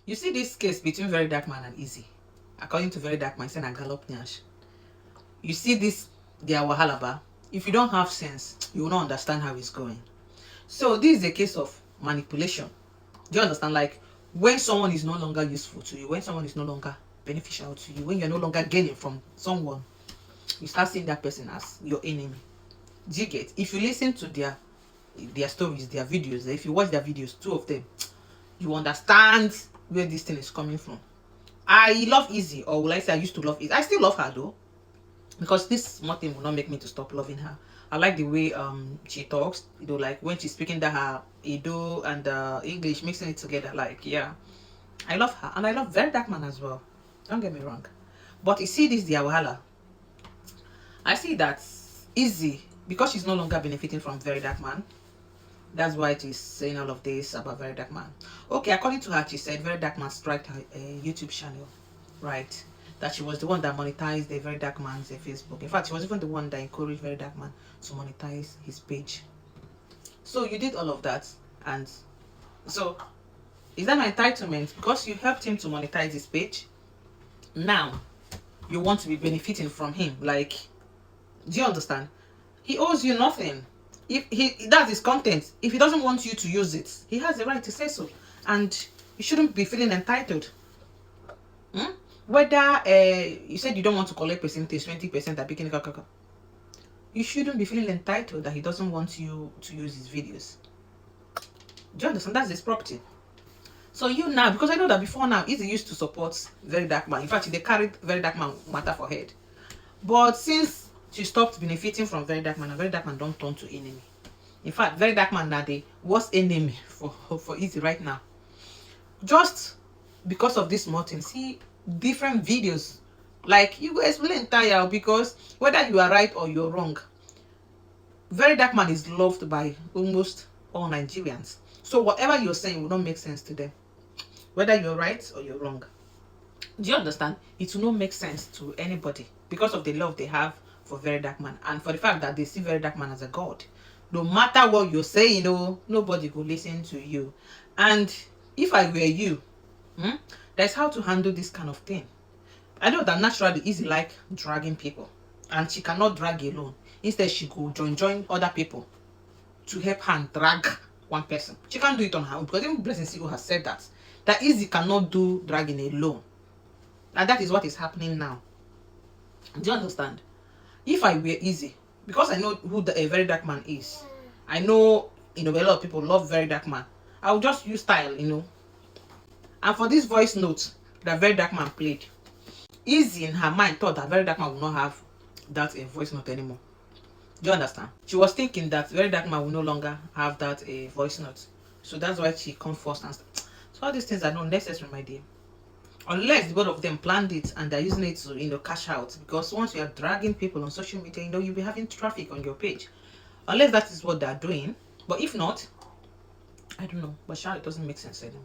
You see this case between Verydarkman and Izzy. According to Verydarkman, it's a gallop nyash. You see this, their wahalaba. If you don't have sense, you will not understand how it's going. So this is a case of manipulation. Do you understand? Like when someone is no longer useful to you, when someone is no longer beneficial to you, when you're no longer gaining from someone, you start seeing that person as your enemy. Do you get? If you listen to their stories, their videos, if you watch their videos, two of them, you understand where this thing is coming from. I love Izzy, or will I say I used to love Izzy. I still love her though, because this small thing will not make me to stop loving her. I like the way she talks, you know, like when she's speaking that her Edo and English, mixing it together. Like, yeah, I love her, and I love Verydarkman as well. Don't get me wrong, but you see this, the wahala. I see that Izzy, because she's no longer benefiting from Verydarkman. That's why she's saying all of this about Verydarkman. Okay, according to her, she said Verydarkman striked her YouTube channel, right? That she was the one that monetized the Verydarkman's Facebook. In fact, she was even the one that encouraged Verydarkman to monetize his page. So you did all of that, and so is that an entitlement? Because you helped him to monetize his page, now you want to be benefiting from him. Like, do you understand? He owes you nothing. If that's his content, if he doesn't want you to use it, he has the right to say so, and you shouldn't be feeling entitled. Whether you said you don't want to collect percentage, 20% at beginning, you shouldn't be feeling entitled that he doesn't want you to use his videos. Do you understand? That's his property. So you now, because I know that before now, Izzy used to support Verydarkman. In fact, they carried Verydarkman matter for head. But since she stopped benefiting from Verydarkman, and Verydarkman don't turn to enemy. In fact, Verydarkman now the worst enemy for Izzy right now. Just because of this small thing. See different videos. Like, you go explain entire, because whether you are right or you're wrong, Verydarkman is loved by almost all Nigerians. So whatever you're saying will not make sense to them, whether you're right or you're wrong. Do you understand? It will not make sense to anybody because of the love they have for Verydarkman, and for the fact that they see Verydarkman as a god. No matter what you're saying, nobody will listen to you. And if I were you, that's how to handle this kind of thing. I know that naturally Izzy like dragging people, and she cannot drag alone. Instead, she go join other people to help her and drag one person. She can't do it on her own, because even Blessing CEO has said that Izzy cannot do dragging alone. And that is what is happening now. Do you understand? If I were Izzy, because I know who the Verydarkman is, I know, a lot of people love Verydarkman, I will just use style, And for this voice note that Verydarkman played, Izzy in her mind thought that Verydarkman will not have that voice note anymore. Do you understand? She was thinking that Verydarkman will no longer have that voice note. So that's why she come first and so all these things are not necessary, my dear. Unless the both of them planned it and they're using it to cash out. Because once you are dragging people on social media, you'll be having traffic on your page. Unless that is what they're doing. But if not, I don't know. But sure, it doesn't make sense anymore.